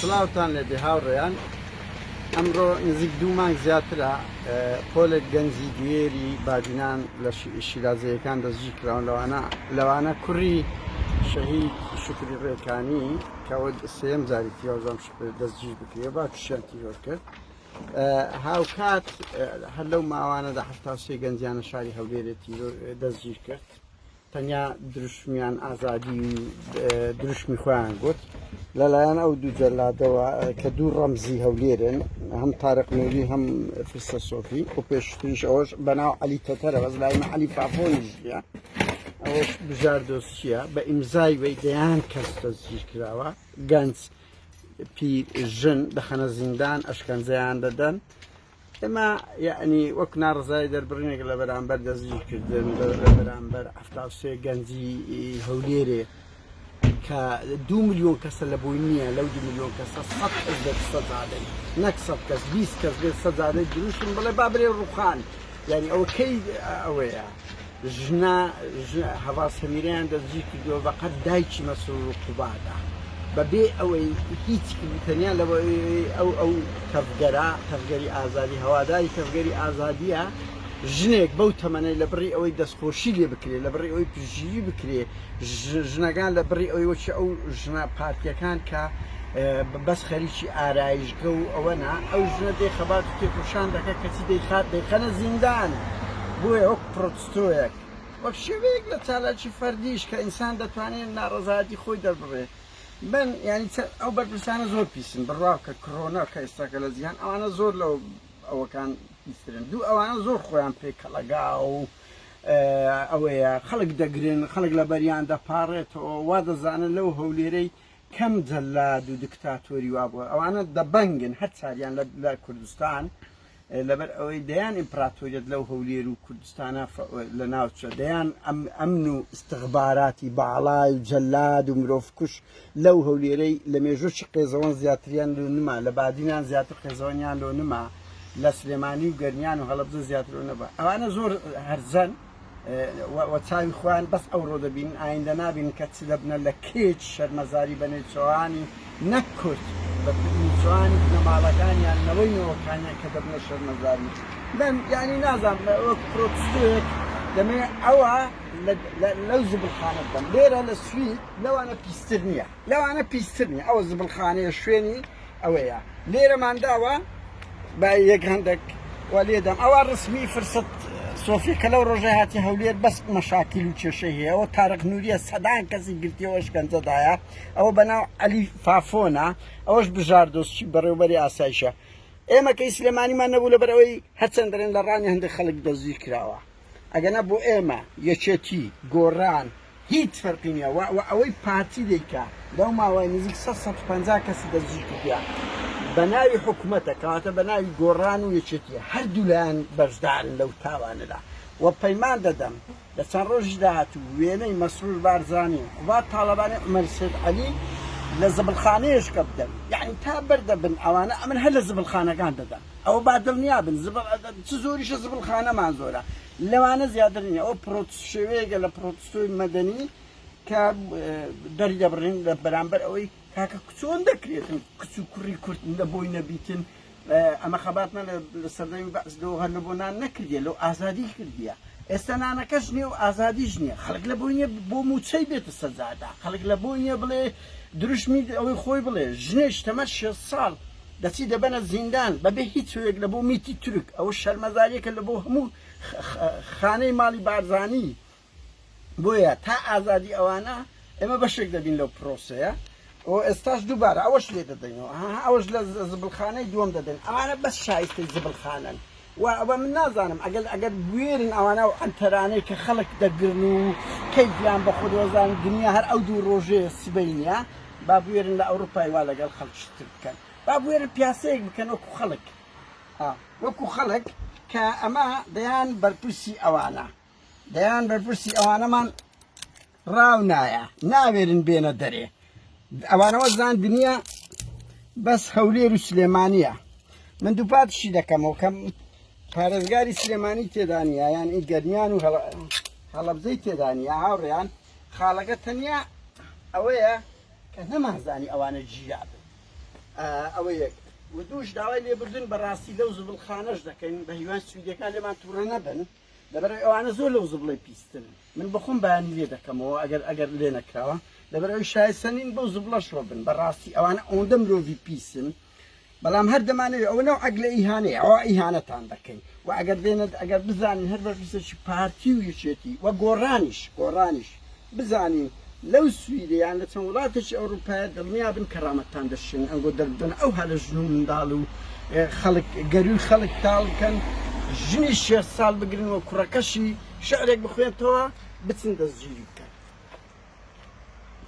سڵاوتان لێبێ هاوڕێیان ئەمڕۆ نزیک 2 مانگ زیاترە پۆلێک گەنجی دوێری بادینان لە شیرازەیەکان دەستگیر کراون لەوانە کوڕی شەهید شکری ڕێکانی کەەوە سێم جاری تیاوزام دەستگیر بکرێ با تووشیان تیرۆر کرد هاوکات هەر لەو ماوانەدا 73 گەنجیانە شاری هەولێرێتی دەستگیر کرد تەنیا دروشمیان ئازادی و دروشمی خۆیان گوت لەلایەن ئەو دوو جەلادەوە کە دوو ڕەمزی هەولێرن هەم تارق نووری هەم فرسە سۆفی و پێشتریش ئەوەش بەناو عەلی تەتەرە بەس لایمە عەلی پاپۆنیژە ئەوەش بژار دۆستچیە بە ئیمزای وەی دەیان کەس دەستگیر کراوە گەنج پیرژن دەخەنە زیندان ئەشکەنجەیان دەدەن ئێمە یعنی وەک ناڕزای دەربڕینێک لە بەرامبەر دەستگیرکردن لە بەرامبەر 73 گەنجی هەولێرێ کە 2 ملیۆن کەسە لە بووی نییە لەو 2 ملیۆن کەسە 100 کەس بێت سەجادەی نەک 100 کەس 20 کەس بێت سەجادەی دروشم بڵێ با برێ ڕووخان یعنی ئەوە کەی ئەوەیە ژنا هەواز هەمیرەیان دەستگیر کردووە بەقەت دایکی مەسرور و قوبادا بەبێ ئەوەی هیچ تەنیا لە ئەو تەفگەری ئازادی هەواداری تەفگەری ئازادیە ژنێک بەو تەمەنەی لە بڕی ئەوەی دەستخۆشی لێ بکرێ لە بڕی ئەوەی پژگیری بکرێ ژنەکان لە بڕی ئەوەی وەچ ئەو ژنە پارتیەکان کە بەس خەریکی ئارایشگە و ئەوەنا ئەو ژنە دێ خەبات و تێکۆشان دەکە کەچی دەیخات دەیخەنە زیندان بۆیە وەک پرۆتستۆیەک وەک شێوەیەک لە چالاکی فەردیش کە ئینسان دەتوانێت ناڕەزایەتی خۆی دەربڕێ من ینی ئەو بەرپرسانە زۆر پیسن بڕاو کە کڕۆنا کە ئێستاکە لە زیان ئەوانە زۆر لەو ئەوەکان پیسرن دوو ئەوانە زۆر خۆیان پێ کەڵەگا و ئەوەیە خەڵک دەگرن خەڵک لە بەریان دەپاڕێتەوە وا دەزانن لەو هەولێرەی کەم جەلاد و دکتاتۆری وا بووە ئەوانە دەبەنگن هەر چاریان لە کوردستان لەبەر ئەوەی دەیان ئیمپراتۆریەت لەو هەولێر و کوردستانە لە ناوچە دەیان ئەمن و استخباراتی باڵای و جەلاد و مرۆڤکوش لەو هەولێرەی لە مێژووی قێزەوەن زیاتریان لۆ نما لە بادینان زیاتر قێزەوەنیان لۆ نما لە سلێمانی و گەرمیان و هەڵەبجە زیاتر نەبە ئەوانە زۆر هەرزەن وە چاوی خۆیان بەس ئەوڕۆ دەبین ئایندە نابین کە چ دەبنە لە کێچ شەرمەزاری بە نێچەوانی نەکورد بە نیچوانی نەماڵەکانیان نەوەی نەوەکانیان کە دەبنە شەرمەزاری دەم یعنی نازانم وەک پرۆتستۆیەک دەمێ ئەوە لەو زبڵخانە بم لێرە لە سوید لەوانە پیستر نییە لەوانە پیستر نییە ئەوە زبڵخانەیە شوێنی ئەوەیە لێرەمان داوە با یەک هەندێک وە لێدەم ئەوە ڕسمی فرسەت سۆفی کە لەو ڕۆژە هاتی هەولێر بەس مەشاکیل و کێشەی هەیە ئەوە تارق نووریە سەدان کەسی گرتیەوە شکەنجەدایە ئەوە بەناو عەلی فافۆنە ئەوەش بژار دۆستی بەڕێوەبەری ئاسایشە ئێمە کەی سلێمانیمان نەبوو لەبەرەوەی هەرچەند دەرێن لە ڕانی هەندێک خەڵک دەستگیر کراوە ئەگەنە بۆ ئێمە یەکێتی گۆڕان هیچ فەرقی نییە ئەوەی پارتی دەیکا لەو ماوەی نزیک 150 کەسی دەستگیر کردووە بە ناوی حکوومەتە کەواتە بە ناوی گۆڕان و یەکێتیە هەردوو لایەن بەشدارن لەو تاوانەدا وە پەیمان دەدەم لە چەند ڕۆژی داهاتوو وێنەی مەسرور بارزانی وڵا تاڵەبانی عومەر سید عەلی لە زبڵخانەیەش کە بدەن یعنی تا بەردەبن ئەوانە ئەمن هەر لە زبڵخانەکان دەدەن ئەوە بادڵنیا بن چ زۆریشە زبڵخانەمان زۆرە لەوانە زیاتر نییە ئەو شێوەیەکە لە پرۆتستۆی مەدەنی کە دەری دەبڕین لە بەرامبەر ئەوەی کاکە چۆن دەکرێتن کچ و کوڕی کورد لە بۆی نەبیتن ئەمە خەباتمە لە سەردەمی بەعسەوە هەر لە بۆ نان نەکردیە لەو ئازادی کردیە ئێستا نانەکەش نییە و ئازادیش نییە خەڵک لە بۆی نییە بۆ موچەی بێتە سەجادا خەڵک لە بۆی نییە بڵێ دروشمی ئەوەی خۆی بڵێ ژنێش تەمە 6 ساڵ دەچی دەبەنە زیندان بەبێ هیچ شوێک لە بۆ میتی تورک ئەوە شەرمەزاریەکە لە بۆ هەموو خانەی ماڵی بارزانی بۆیە تا ئازادی ئەوانە ئێمە بەشێک دەبین لەو پرۆسەیە و ئێستاش دووبارە ئەوەش لێ دەدەینەوە ئەوەش لە زبڵخانەی دووەم دەدەن ئەوانە بەس شایستەی زبڵخانن و ئەوە من نازانم ئەگەر بوێرن ئەوانە و ئەنتەرانەی کە خەڵک دەگرن و کەیفیان بە خۆدۆزان دنیا هەر ئەو دوو ڕۆژەیە سبەی نییە با بوێرن لە ئەوروپای وا لەگەڵ خەڵکشتر بکەن با بوێرن پیاسەیەک بکەن وەکو خەڵک کە ئەمە دەیان بەرپرسی ئەوانەمان ڕاو نایە ناوێرن بێنە دەرێ ئەوانەوە زاندنیە بەس هەولێر و سلێمانیە من دووپاتشی دەکەمەوە کەم پارێزگاری سلێمانی تێدانە یان ئی گەرمیان و هەڵەبجەی تێدانە هاوڕێیان خاڵەکە تەنیا ئەوەیە کە نەمازانی ئەوانە ژیابن ئەوە یەک و دووش داوای لێبوردن بەڕاستی لەو زبڵخانەش دەکەین بە هیوان سویدەکان لێمان تووڕە نەبن لەبەر ئەوانە زۆر لەو زبڵی پیستن من بخۆم بەیانی لێ دەکەمەوە ئەگەر لێ نەکراوە لەبەر ئەوی شایستەنین بەو زبڵەشۆ بن بەڕاستی ئەوانە ئەوەندە مرۆڤی پیسن بەڵام هەر دەمانەوێت ئەوە نەو عەگلە ئیهانەیە ئەوە ئیهانەتان دەکەین و ئەگەر بزانین هەر بەرپرسێکی پارتی و یەکێتی و گۆڕانیش بزانین لەو سویدەیان لە چەند وڵاتێکی ئەوروپایە دڵنیا بن کەرامەتتان دەشن ئەنگۆ دەردن ئەو هەلە ژن و منداڵ و گەروی خەڵک تاڵکەن ژنی 6 ساڵ بگرن و کوڕەکەشی شعرێک بخوێنتەوە بچن دەستگیری بکەن